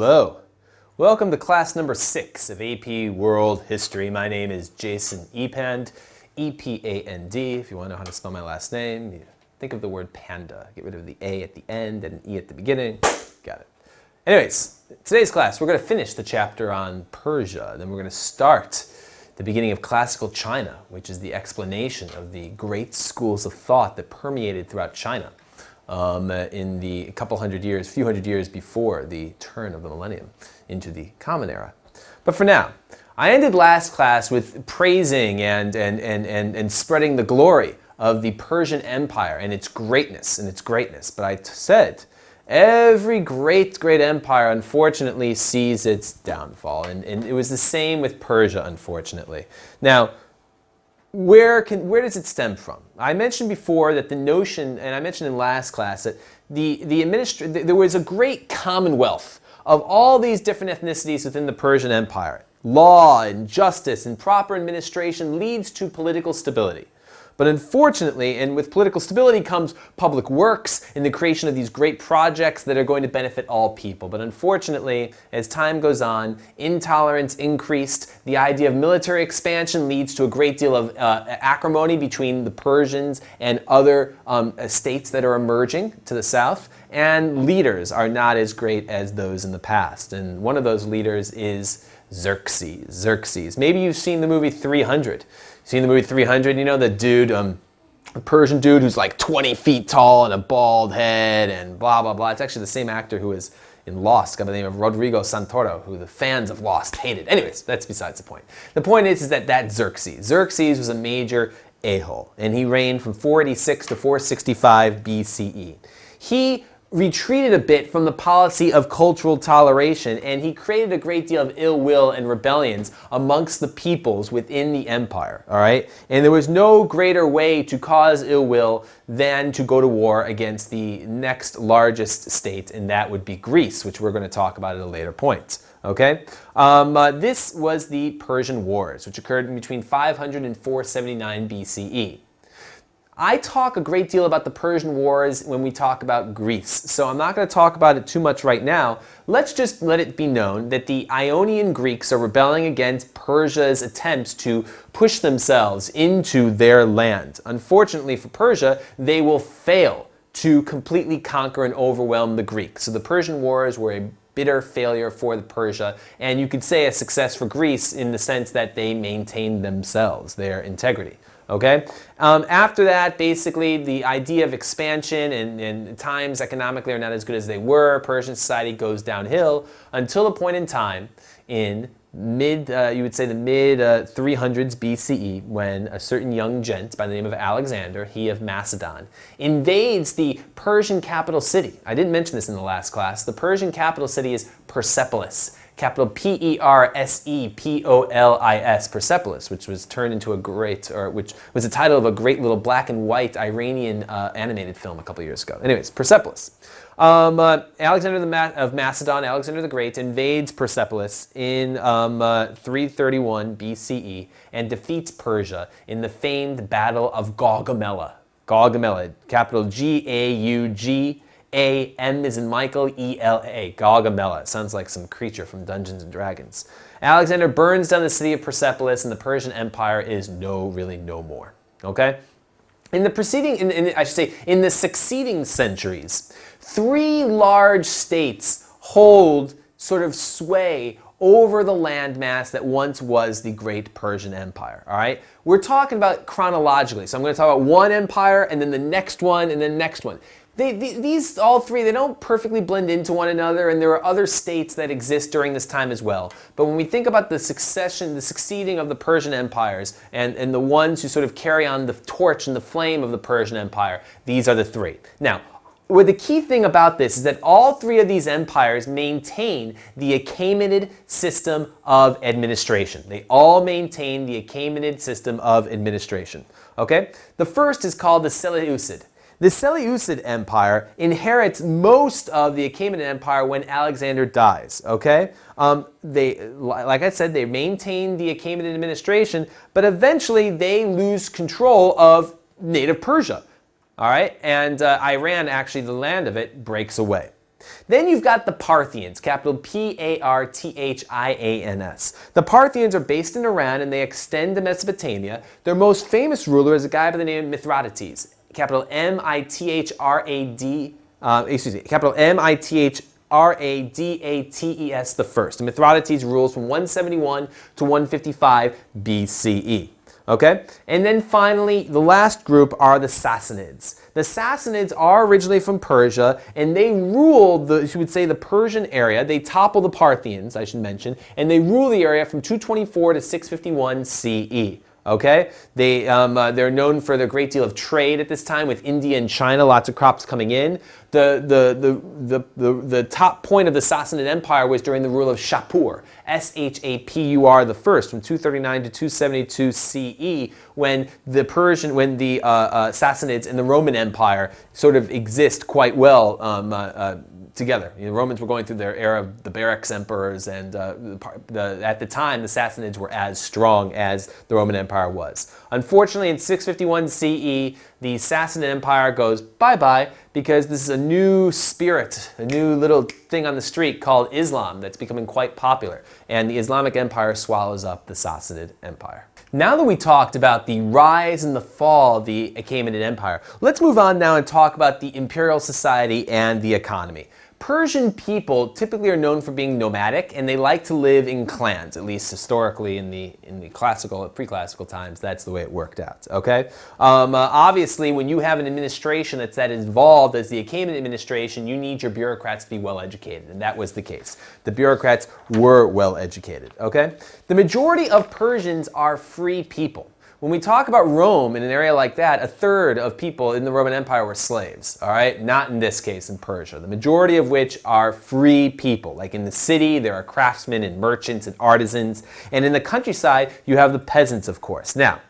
Hello. Welcome to class number 6 of AP World History. My name is Jason Epand, E-P-A-N-D. If you want to know how to spell my last name, you think of the word panda. Get rid of the A at the end and an E at the beginning. Got it. Anyways, today's class, we're going to finish the chapter on Persia. Then we're going to start the beginning of classical China, which is the explanation of the great schools of thought that permeated throughout China in the few hundred years before the turn of the millennium into the Common Era. But for now, I ended last class with praising and spreading the glory of the Persian Empire and its greatness But I said every great empire unfortunately sees its downfall, and it was the same with Persia, unfortunately. Now, where does it stem from? I mentioned before that the notion, and I mentioned in last class, that there was a great commonwealth of all these different ethnicities within the Persian Empire. Law and justice and proper administration leads to political stability. But unfortunately, and with political stability comes public works and the creation of these great projects that are going to benefit all people. But unfortunately, as time goes on, intolerance increased. The idea of military expansion leads to a great deal of acrimony between the Persians and other states that are emerging to the south. And leaders are not as great as those in the past. And one of those leaders is Xerxes. Maybe you've seen the movie 300. Seen the movie 300? You know the dude, the Persian dude who's like 20 feet tall and a bald head and blah, blah, blah. It's actually the same actor who was in Lost, by the name of Rodrigo Santoro, who the fans of Lost hated. Anyways, that's besides the point. The point is that Xerxes. Xerxes was a major a-hole, and he reigned from 486 to 465 BCE. He retreated a bit from the policy of cultural toleration, and he created a great deal of ill will and rebellions amongst the peoples within the empire, all right? And there was no greater way to cause ill will than to go to war against the next largest state, and that would be Greece, which we're going to talk about at a later point. Okay? This was the Persian Wars, which occurred between 500 and 479 BCE. I talk a great deal about the Persian Wars when we talk about Greece, so I'm not going to talk about it too much right now. Let's just let it be known that the Ionian Greeks are rebelling against Persia's attempts to push themselves into their land. Unfortunately for Persia, they will fail to completely conquer and overwhelm the Greeks. So the Persian Wars were a bitter failure for Persia, and you could say a success for Greece in the sense that they maintained themselves, their integrity. Okay? After that, basically, the idea of expansion and times economically are not as good as they were. Persian society goes downhill until a point in time in you would say the mid 300s BCE, when a certain young gent by the name of Alexander, he of Macedon, invades the Persian capital city. I didn't mention this in the last class. The Persian capital city is Persepolis. Capital P-E-R-S-E-P-O-L-I-S, Persepolis, which was turned into which was the title of a great little black and white Iranian animated film a couple years ago. Anyways, Persepolis. Alexander of Macedon, Alexander the Great, invades Persepolis in 331 BCE and defeats Persia in the famed Battle of Gaugamela. Gaugamela, capital G-A-U-G. M is in Michael, E-L-A, Gaugamela. Sounds like some creature from Dungeons and Dragons. Alexander burns down the city of Persepolis, and the Persian Empire is really no more. Okay? In the succeeding centuries, 3 large states hold sort of sway over the landmass that once was the great Persian Empire, all right? We're talking about chronologically, so I'm going to talk about one empire, and then the next one, and then the next one. These all three, they don't perfectly blend into one another, and there are other states that exist during this time as well. But when we think about the succeeding of the Persian empires and the ones who sort of carry on the torch and the flame of the Persian Empire, these are the 3. Now, the key thing about this is that all 3 of these empires maintain the Achaemenid system of administration. They all maintain the Achaemenid system of administration. Okay? The first is called the Seleucid. The Seleucid Empire inherits most of the Achaemenid Empire when Alexander dies, okay? Like I said, they maintain the Achaemenid administration, but eventually they lose control of native Persia, all right? And Iran, actually the land of it, breaks away. Then you've got the Parthians, capital P-A-R-T-H-I-A-N-S. The Parthians are based in Iran and they extend to Mesopotamia. Their most famous ruler is a guy by the name of Mithridates, capital M-I-T-H-R-A-D, capital M-I-T-H-R-A-D-A-T-E-S the first. Mithridates rules from 171 to 155 BCE. Okay? And then finally, the last group are the Sassanids. The Sassanids are originally from Persia, and they ruled, you would say, the Persian area. They toppled the Parthians, I should mention, and they rule the area from 224 to 651 CE. Okay, they're known for their great deal of trade at this time with India and China. Lots of crops coming in. The top point of the Sassanid Empire was during the rule of Shapur, S-H-A-P-U-R the first, from 239 to 272 CE, when the Sassanids and the Roman Empire sort of exist quite well together. The Romans were going through their era of the barracks emperors, and at the time, the Sassanids were as strong as the Roman Empire was. Unfortunately, in 651 CE, the Sassanid Empire goes bye-bye because this is a new spirit, a new little thing on the street called Islam that's becoming quite popular, and the Islamic Empire swallows up the Sassanid Empire. Now that we talked about the rise and the fall of the Achaemenid Empire, let's move on now and talk about the Imperial Society and the economy. Persian people typically are known for being nomadic, and they like to live in clans, at least historically in the classical, pre-classical times. That's the way it worked out. Okay. Obviously, when you have an administration that's that involved as the Achaemenid administration, you need your bureaucrats to be well educated, and that was the case. The bureaucrats were well educated. Okay. The majority of Persians are free people. When we talk about Rome in an area like that, a third of people in the Roman Empire were slaves, all right? Not in this case in Persia, the majority of which are free people. Like in the city, there are craftsmen and merchants and artisans, and in the countryside, you have the peasants, of course. Now,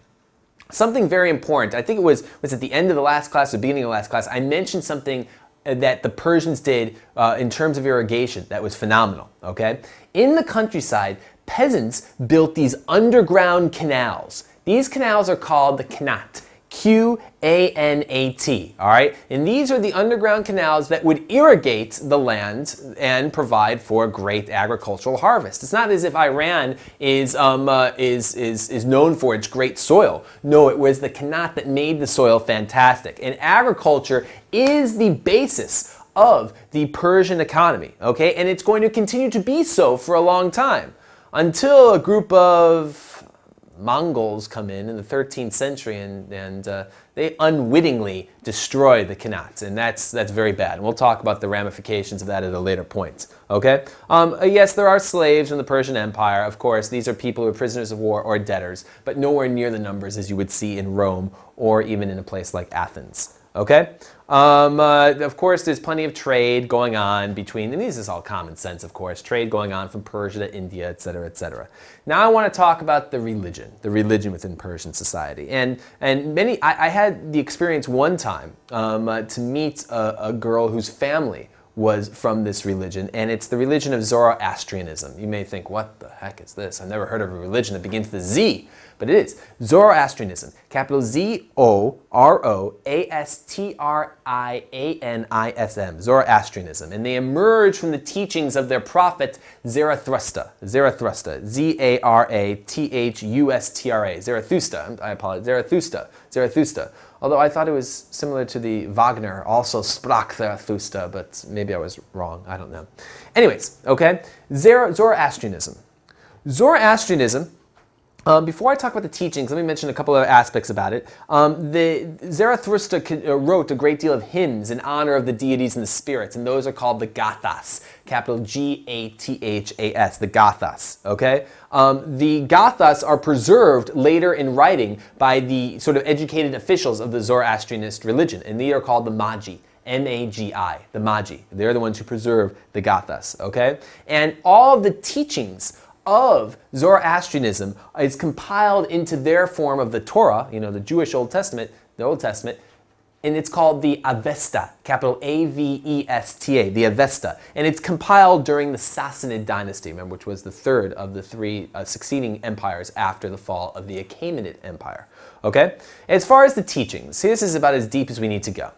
something very important, I think it was at the end of the last class or beginning of the last class, I mentioned something that the Persians did in terms of irrigation that was phenomenal, okay? In the countryside, peasants built these underground canals. These canals are called the Qanat, Q-A-N-A-T, all right? And these are the underground canals that would irrigate the land and provide for a great agricultural harvest. It's not as if Iran is known for its great soil. No, it was the Qanat that made the soil fantastic. And agriculture is the basis of the Persian economy, okay? And it's going to continue to be so for a long time until a group of Mongols come in the 13th century and they unwittingly destroy the Qanats, and that's very bad. And we'll talk about the ramifications of that at a later point. Okay? Yes, there are slaves in the Persian Empire. Of course, these are people who are prisoners of war or debtors, but nowhere near the numbers as you would see in Rome or even in a place like Athens. Okay? Of course, there's plenty of trade going on between, and this is all common sense, of course, trade going on from Persia to India, etc., etc. Now I want to talk about the religion within Persian society. And I had the experience one time to meet a girl whose family was from this religion, and it's the religion of Zoroastrianism. You may think, what the heck is this? I've never heard of a religion that begins with a Z, but it is. Zoroastrianism, capital Z-O-R-O-A-S-T-R-I-A-N-I-S-M, Zoroastrianism. And they emerge from the teachings of their prophet Zarathustra, Z-A-R-A-T-H-U-S-T-R-A, Zarathustra, I apologize, Zarathustra. Although I thought it was similar to the Wagner, also Sprach Zarathustra, but maybe I was wrong, I don't know. Anyways, okay, Zoroastrianism. Zoroastrianism, before I talk about the teachings, let me mention a couple of aspects about it. The Zarathustra wrote a great deal of hymns in honor of the deities and the spirits, and those are called the Gathas, capital G-A-T-H-A-S, the Gathas, okay? The Gathas are preserved later in writing by the sort of educated officials of the Zoroastrianist religion, and they are called the Magi. M-A-G-I, the Magi. They're the ones who preserve the Gathas, okay? And all of the teachings of Zoroastrianism is compiled into their form of the Torah, the Jewish Old Testament, and it's called the Avesta, capital A-V-E-S-T-A, the Avesta. And it's compiled during the Sassanid dynasty, remember, which was the third of the three succeeding empires after the fall of the Achaemenid Empire. Okay? As far as the teachings, this is about as deep as we need to go.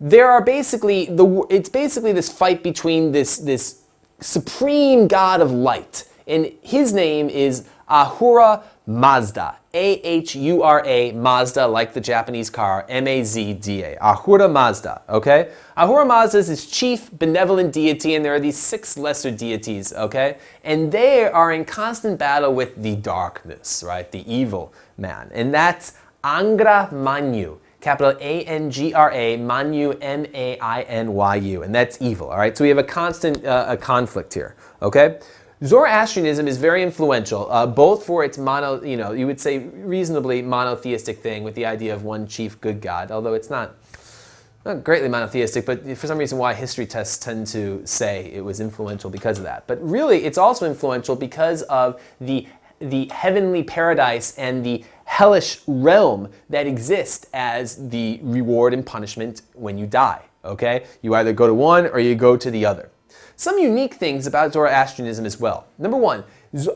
there are basically, it's basically this fight between this supreme god of light, and his name is Ahura Mazda. A-H-U-R-A, Mazda, like the Japanese car, M-A-Z-D-A. Ahura Mazda, okay? Ahura Mazda is his chief benevolent deity, and there are these 6 lesser deities, okay? And they are in constant battle with the darkness, right? The evil man. And that's Angra Mainyu. Capital A-N-G-R-A, Mainyu, M-A-I-N-Y-U. And that's evil, all right? So we have a constant conflict here, okay? Zoroastrianism is very influential, both for its you would say reasonably monotheistic thing with the idea of one chief good god, although it's not greatly monotheistic, but for some reason why history tests tend to say it was influential because of that. But really, it's also influential because of the heavenly paradise and the hellish realm that exist as the reward and punishment when you die, okay? You either go to one or you go to the other. Some unique things about Zoroastrianism as well. Number one,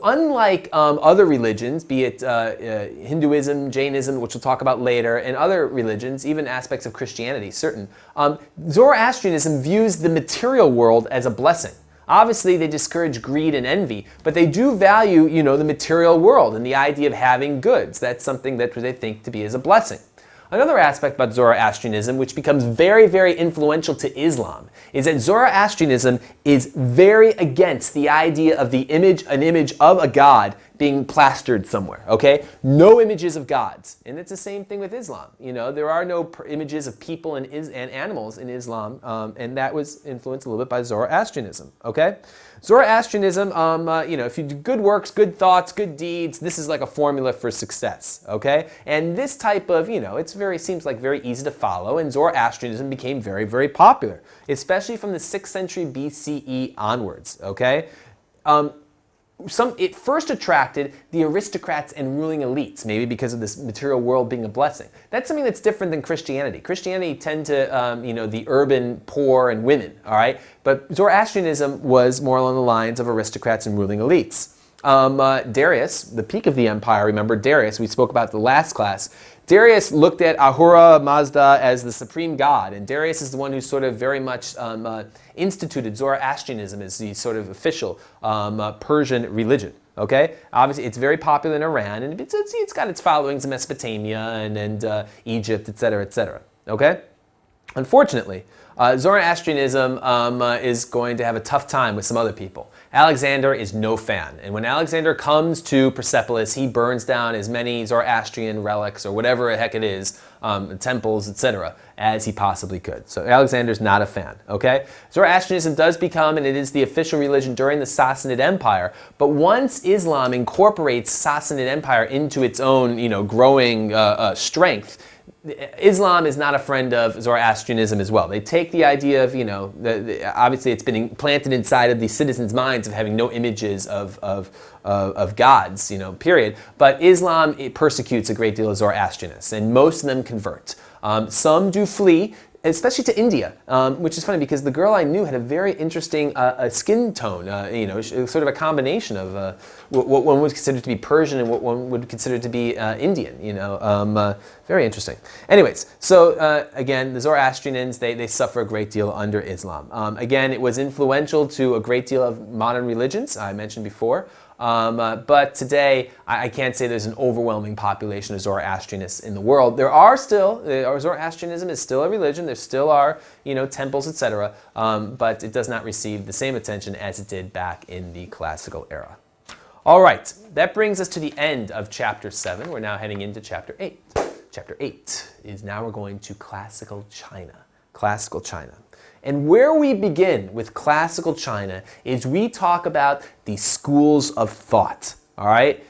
unlike other religions, be it Hinduism, Jainism, which we'll talk about later, and other religions, even aspects of Christianity, Zoroastrianism views the material world as a blessing. Obviously, they discourage greed and envy, but they do value, the material world and the idea of having goods. That's something that they think to be as a blessing. Another aspect about Zoroastrianism, which becomes very, very influential to Islam, is that Zoroastrianism is very against the idea of an image of a god being plastered somewhere, okay? No images of gods. And it's the same thing with Islam. There are no images of people and animals in Islam, and that was influenced a little bit by Zoroastrianism, okay? Zoroastrianism, if you do good works, good thoughts, good deeds, this is like a formula for success, okay? And this type of, seems like very easy to follow, and Zoroastrianism became very, very popular, especially from the 6th century BCE onwards, okay? It first attracted the aristocrats and ruling elites, maybe because of this material world being a blessing. That's something that's different than Christianity. Christianity tend to, the urban poor and women, all right? But Zoroastrianism was more along the lines of aristocrats and ruling elites. Darius, the peak of the empire, remember Darius, we spoke about the last class. Darius looked at Ahura Mazda as the supreme god, and Darius is the one who sort of very much instituted Zoroastrianism as the sort of official Persian religion. Okay, obviously it's very popular in Iran, and it's got its followings in Mesopotamia and Egypt, etc., etc. Okay, unfortunately, Zoroastrianism is going to have a tough time with some other people. Alexander is no fan, and when Alexander comes to Persepolis, he burns down as many Zoroastrian relics or whatever the heck it is, temples, etc., as he possibly could. So Alexander's not a fan, okay? Zoroastrianism does become, and it is the official religion during the Sassanid Empire, but once Islam incorporates Sassanid Empire into its own, growing strength, Islam is not a friend of Zoroastrianism as well. They take the idea of, obviously it's been implanted inside of the citizens' minds of having no images of gods, period. But Islam, it persecutes a great deal of Zoroastrianists, and most of them convert. Some do flee, especially to India, which is funny because the girl I knew had a very interesting skin tone, sort of a combination of what one would consider to be Persian and what one would consider to be Indian, very interesting. Anyways, so again, the Zoroastrians, they suffer a great deal under Islam. Again, it was influential to a great deal of modern religions, I mentioned before. But today, I can't say there's an overwhelming population of Zoroastrianists in the world. There are still, Zoroastrianism is still a religion. There still are, temples, etc. But it does not receive the same attention as it did back in the classical era. All right, that brings us to the end of Chapter 7. We're now heading into Chapter 8. Chapter 8 is now we're going to classical China. Classical China. And where we begin with classical China is we talk about the schools of thought, all right?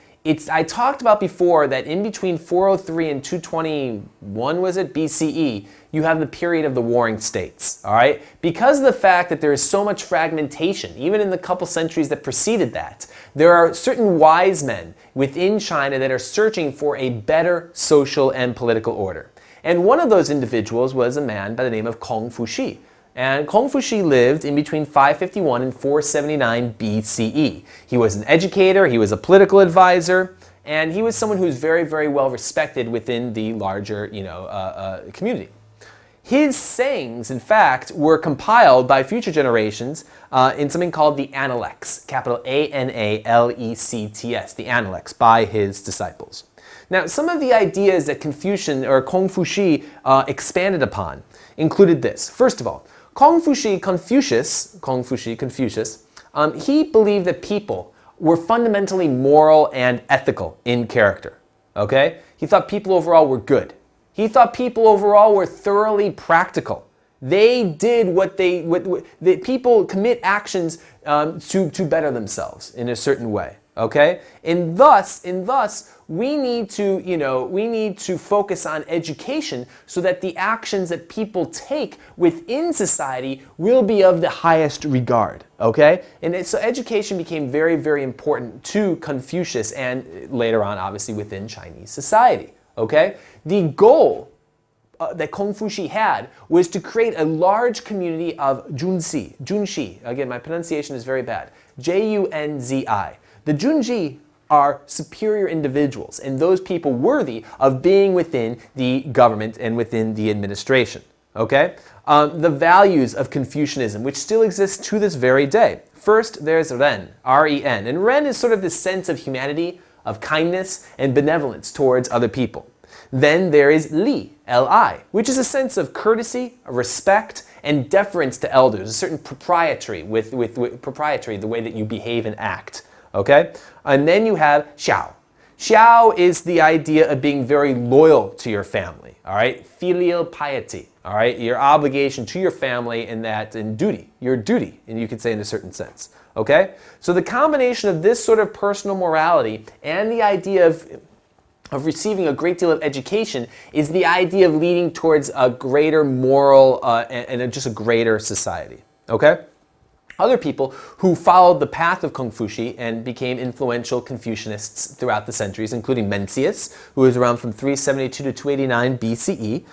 I talked about before that in between 403 and 221, was it, BCE, you have the period of the Warring States, all right? Because of the fact that there is so much fragmentation, even in the couple centuries that preceded that, there are certain wise men within China that are searching for a better social and political order. And one of those individuals was a man by the name of Kong Fuxi. And Kong Fuxi lived in between 551 and 479 BCE. He was an educator, he was a political advisor, and he was someone who was very, very well respected within the larger, community. His sayings, in fact, were compiled by future generations in something called the Analects, capital A-N-A-L-E-C-T-S, the Analects, by his disciples. Now, some of the ideas that Confucian or Confuci expanded upon included this. First of all, Confucius, he believed that people were fundamentally moral and ethical in character. Okay? He thought people overall were good. He thought people overall were thoroughly practical. They did what people commit actions to better themselves in a certain way. Okay? And thus, we need to focus on education so that the actions that people take within society will be of the highest regard. Okay? And so education became very, very important to Confucius and later on, obviously, within Chinese society. Okay? The goal that Confuci had was to create a large community of Junshi. Again, my pronunciation is very bad. Junzi. The Junji are superior individuals, and those people worthy of being within the government and within the administration. Okay? The values of Confucianism, which still exist to this very day. First, there's Ren, R-E-N. And Ren is sort of this sense of humanity, of kindness, and benevolence towards other people. Then there is Li, L-I, which is a sense of courtesy, respect, and deference to elders, a certain propriety with proprietary, the way that you behave and act. Okay? And then you have Xiao. Xiao is the idea of being very loyal to your family. All right? Filial piety. All right? Your obligation to your family and duty. Your duty, and you could say in a certain sense. Okay? So the combination of this sort of personal morality and the idea of receiving a great deal of education is the idea of leading towards a greater moral and just a greater society. Okay? Other people who followed the path of Confuci and became influential Confucianists throughout the centuries, including Mencius, who was around from 372 to 289 BCE.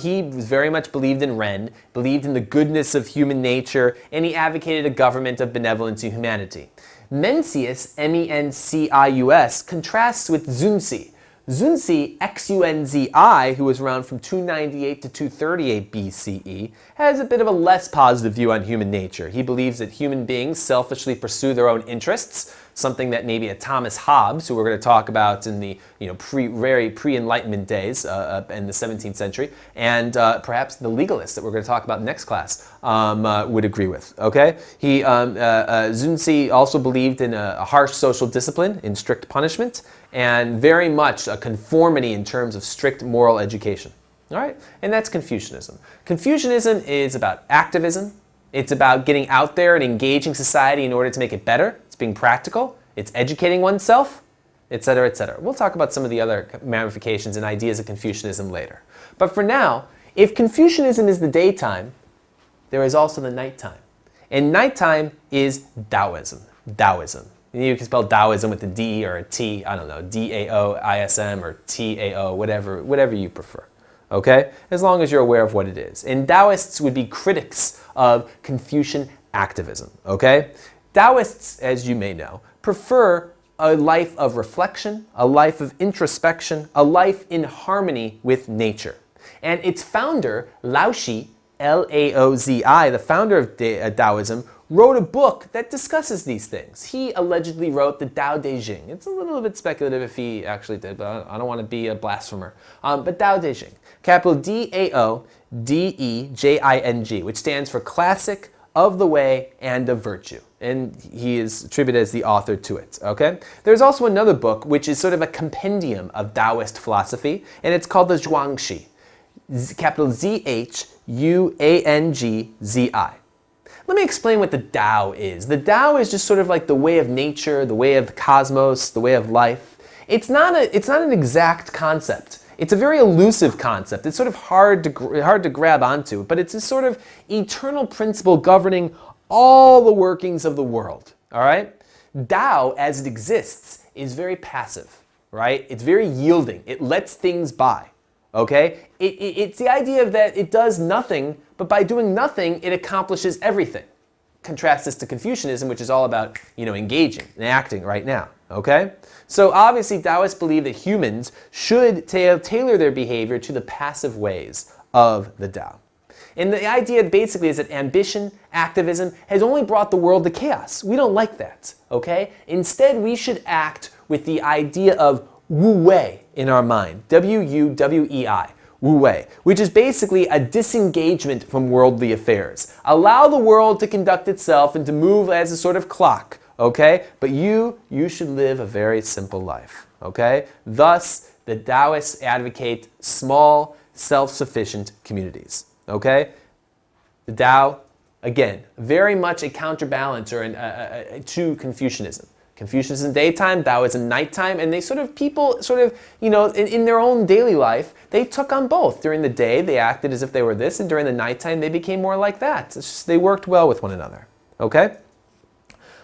He very much believed in Ren, believed in the goodness of human nature, and he advocated a government of benevolence and humanity. Mencius, M-E-N-C-I-U-S, contrasts with Zunzi. Zunzi, X-U-N-Z-I, who was around from 298 to 238 BCE, has a bit of a less positive view on human nature. He believes that human beings selfishly pursue their own interests, something that maybe a Thomas Hobbes, who we're going to talk about in the very pre-Enlightenment days in the 17th century, and perhaps the legalists that we're going to talk about next class would agree with. Okay, Zunzi also believed in a harsh social discipline, in strict punishment, and very much a conformity in terms of strict moral education. All right, and that's Confucianism. Confucianism is about activism. It's about getting out there and engaging society in order to make it better. It's being practical. It's educating oneself, etc., etc. We'll talk about some of the other ramifications and ideas of Confucianism later. But for now, if Confucianism is the daytime, there is also the nighttime. And nighttime is Taoism. Taoism. You can spell Taoism with a D or a T, I don't know, D-A-O-I-S-M or T-A-O, whatever you prefer. Okay? As long as you're aware of what it is. And Taoists would be critics of Confucian activism. Okay? Taoists, as you may know, prefer a life of reflection, a life of introspection, a life in harmony with nature. And its founder, Laozi, L-A-O-Z-I, the founder of Taoism, wrote a book that discusses these things. He allegedly wrote the Tao Te Ching. It's a little bit speculative if he actually did, but I don't want to be a blasphemer. But Tao Te Ching, capital D-A-O-D-E-J-I-N-G, which stands for Classic of the Way and of Virtue. And he is attributed as the author to it. Okay? There's also another book which is sort of a compendium of Taoist philosophy, and it's called the Zhuangzi, capital Z-H-U-A-N-G-Z-I. Let me explain what the Tao is. The Tao is just sort of like the way of nature, the way of the cosmos, the way of life. It's not an exact concept. It's a very elusive concept. It's sort of hard to grab onto, but it's a sort of eternal principle governing all the workings of the world. All right? Tao, as it exists, is very passive. Right? It's very yielding. It lets things by. Okay? It's the idea that it does nothing, but by doing nothing, it accomplishes everything. Contrast this to Confucianism, which is all about, engaging and acting right now. Okay? So obviously, Taoists believe that humans should tailor their behavior to the passive ways of the Tao. And the idea basically is that ambition, activism, has only brought the world to chaos. We don't like that, okay? Instead, we should act with the idea of wu wei in our mind, W-U-W-E-I, wu wei, which is basically a disengagement from worldly affairs. Allow the world to conduct itself and to move as a sort of clock, okay? But you should live a very simple life, okay? Thus, the Taoists advocate small, self-sufficient communities, okay? The Tao, again, very much a counterbalance or to Confucianism. Confucianism daytime, Taoism nighttime, and people in their own daily life, they took on both. During the day, they acted as if they were this, and during the nighttime, they became more like that. It's just, they worked well with one another, okay?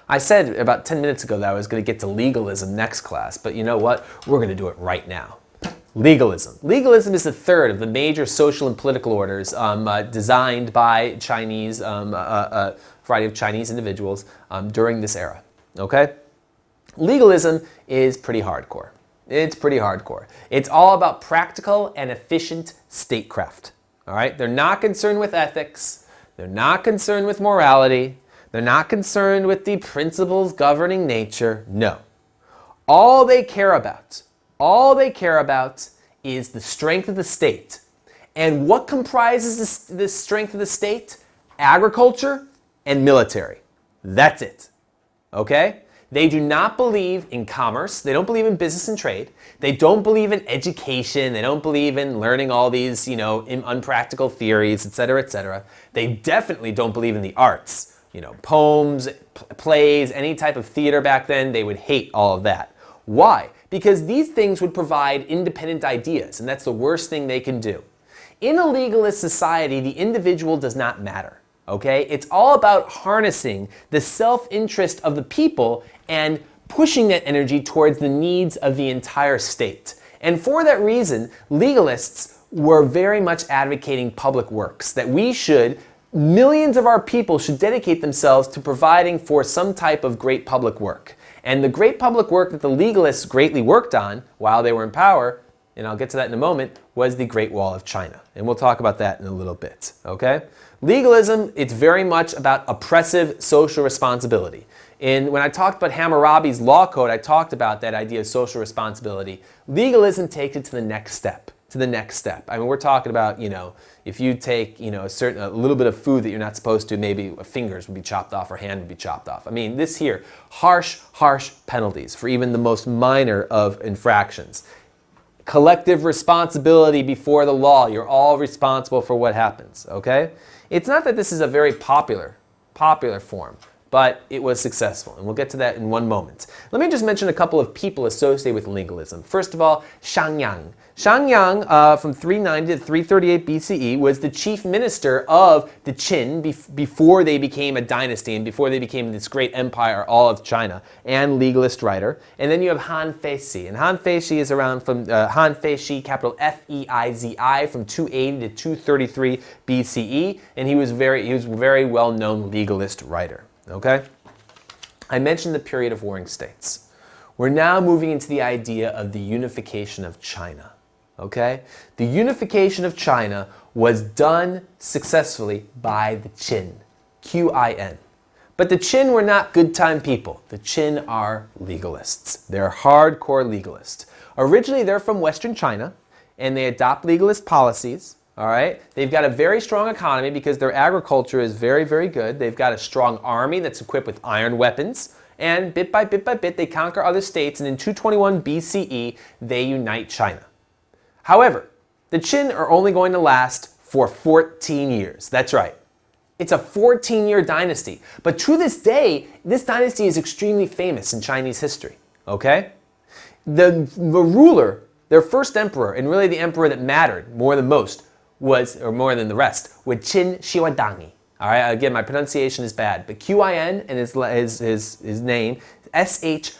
I said about 10 minutes ago that I was going to get to legalism next class, but you know what? We're going to do it right now. Legalism. Legalism is the third of the major social and political orders designed by Chinese, a variety of Chinese individuals during this era, okay? Legalism is pretty hardcore. It's pretty hardcore. It's all about practical and efficient statecraft, all right? They're not concerned with ethics. They're not concerned with morality. They're not concerned with the principles governing nature. No. All they care about is the strength of the state. And what comprises the strength of the state? Agriculture and military. That's it. Okay? They do not believe in commerce. They don't believe in business and trade. They don't believe in education. They don't believe in learning all these, unpractical theories, etc., etc. They definitely don't believe in the arts. Poems, plays, any type of theater back then, they would hate all of that. Why? Because these things would provide independent ideas, and that's the worst thing they can do. In a legalist society, the individual does not matter, okay? It's all about harnessing the self-interest of the people and pushing that energy towards the needs of the entire state. And for that reason, legalists were very much advocating public works, that millions of our people should dedicate themselves to providing for some type of great public work. And the great public work that the legalists greatly worked on while they were in power, and I'll get to that in a moment, was the Great Wall of China. And we'll talk about that in a little bit, okay? Legalism, it's very much about oppressive social responsibility. And when I talked about Hammurabi's law code, I talked about that idea of social responsibility. Legalism takes it to the next step. I mean, we're talking about, if you take, a little bit of food that you're not supposed to, maybe fingers would be chopped off or hand would be chopped off. I mean, this here, harsh penalties for even the most minor of infractions. Collective responsibility before the law. You're all responsible for what happens, okay? It's not that this is a very popular form, but it was successful, and we'll get to that in one moment. Let me just mention a couple of people associated with legalism. First of all, Shangyang. Shangyang, from 390 to 338 BCE, was the chief minister of the Qin before they became a dynasty and before they became this great empire, all of China, and legalist writer. And then you have Han Feizi, and Han Feizi is around from Han Feizi, capital F-E-I-Z-I, from 280 to 233 BCE, and he was very well-known legalist writer. Okay? I mentioned the period of warring states. We're now moving into the idea of the unification of China. Okay? The unification of China was done successfully by the Qin. Q-I-N. But the Qin were not good time people. The Qin are legalists. They're hardcore legalists. Originally, they're from Western China, and they adopt legalist policies. All right? They've got a very strong economy because their agriculture is very, very good. They've got a strong army that's equipped with iron weapons. And bit by bit, they conquer other states. And in 221 BCE, they unite China. However, the Qin are only going to last for 14 years. That's right. It's a 14-year dynasty. But to this day, this dynasty is extremely famous in Chinese history. Okay? The ruler, their first emperor, and really the emperor that mattered more than most, more than the rest, was Qin Shi Huangdi. All right, again, my pronunciation is bad, but Q-I-N and his name, S-H-I-H-U-A-N-G-D-I.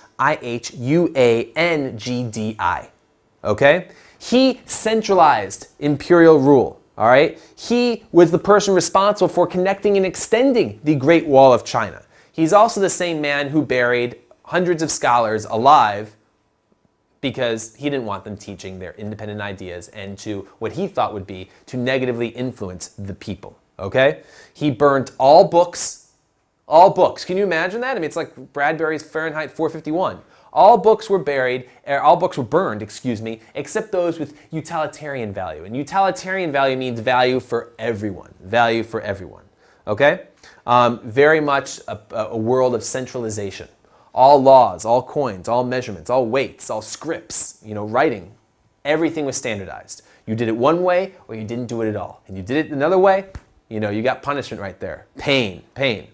Okay? He centralized imperial rule. All right? He was the person responsible for connecting and extending the Great Wall of China. He's also the same man who buried hundreds of scholars alive because he didn't want them teaching their independent ideas and to what he thought would be to negatively influence the people, okay? He burnt all books. All books. Can you imagine that? I mean, it's like Bradbury's Fahrenheit 451. All books were burned, excuse me, except those with utilitarian value. And utilitarian value means value for everyone. Value for everyone. Okay? Very much a world of centralization. All laws, all coins, all measurements, all weights, all scripts, writing, everything was standardized. You did it one way or you didn't do it at all. And you did it another way, you got punishment right there. Pain, pain.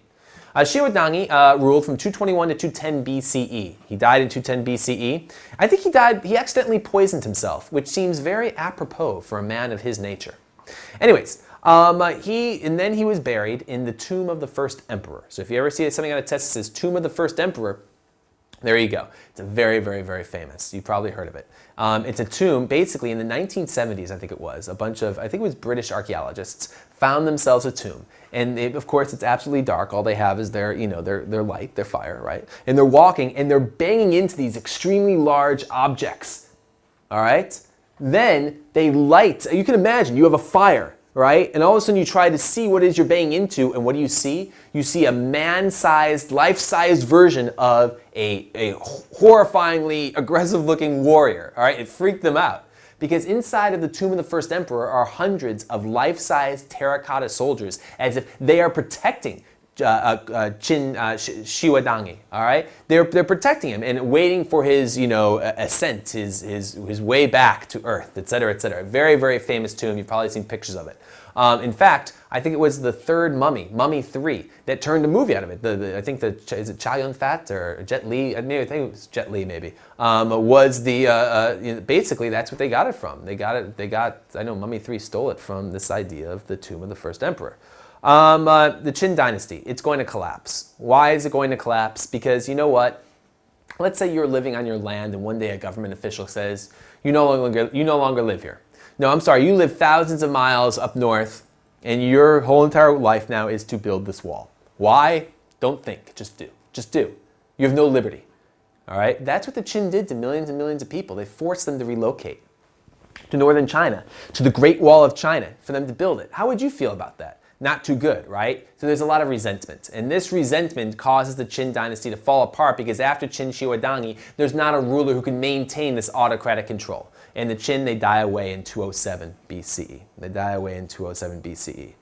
Xiudangi ruled from 221 to 210 BCE. He died in 210 BCE. I think he accidentally poisoned himself, which seems very apropos for a man of his nature. Anyways, then he was buried in the tomb of the first emperor. So if you ever see something on a test that says tomb of the first emperor, there you go. It's a very, very, very famous. You've probably heard of it. It's a tomb, basically in the 1970s, I think it was, I think it was British archaeologists found themselves a tomb. And of course, it's absolutely dark. All they have is their light, their fire, right? And they're walking and they're banging into these extremely large objects, all right? Then they light. You can imagine, you have a fire, right? And all of a sudden you try to see what it is you're banging into, and what do you see? You see a man-sized, life-sized version of a horrifyingly aggressive-looking warrior, all right? It freaked them out. Because inside of the tomb of the first emperor are hundreds of life-sized terracotta soldiers, as if they are protecting Xiudangi, all right? They're protecting him and waiting for his, ascent, his way back to Earth, etc., etc. Very, very famous tomb. You've probably seen pictures of it. In fact, I think it was the third Mummy, Mummy 3, that turned a movie out of it. I think is it Chow Yun-fat or Jet Li? I think it was Jet Li, maybe. Was the basically that's what they got it from. I know Mummy 3 stole it from this idea of the tomb of the first emperor. The Qin dynasty, it's going to collapse. Why is it going to collapse? Because you know what? Let's say you're living on your land and one day a government official says, you no longer live here. No, I'm sorry, you live thousands of miles up north and your whole entire life now is to build this wall. Why? Don't think, just do. Just do. You have no liberty. All right? That's what the Qin did to millions and millions of people. They forced them to relocate to northern China, to the Great Wall of China, for them to build it. How would you feel about that? Not too good, right? So there's a lot of resentment. And this resentment causes the Qin dynasty to fall apart because after Qin Xiudangi, there's not a ruler who can maintain this autocratic control. And the Qin, they die away in 207 BCE. They die away in 207 BCE.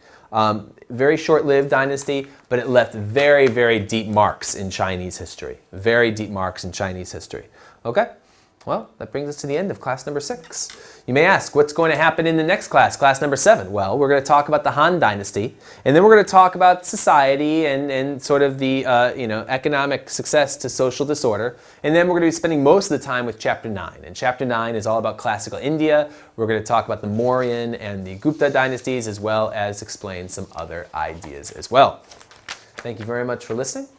Very short-lived dynasty, but it left very, very deep marks in Chinese history. Very deep marks in Chinese history. Okay? Well, that brings us to the end of class number 6. You may ask, what's going to happen in the next class, class number 7? Well, we're going to talk about the Han Dynasty, and then we're going to talk about society and sort of the economic success to social disorder, and then we're going to be spending most of the time with chapter 9. And chapter 9 is all about classical India. We're going to talk about the Mauryan and the Gupta dynasties, as well as explain some other ideas as well. Thank you very much for listening.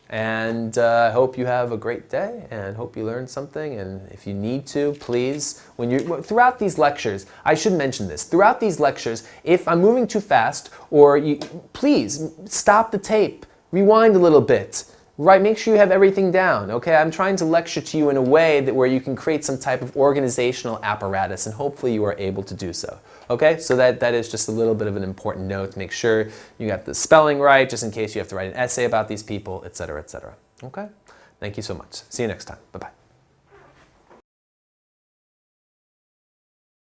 And I hope you have a great day and hope you learned something. And if you need to, please, throughout these lectures, I should mention this. Throughout these lectures, if I'm moving too fast, please stop the tape, rewind a little bit, right? Make sure you have everything down, okay? I'm trying to lecture to you in a way where you can create some type of organizational apparatus, and hopefully you are able to do so. Okay, so that is just a little bit of an important note. Make sure you got the spelling right, just in case you have to write an essay about these people, etc., etc. Okay? Thank you so much. See you next time. Bye-bye.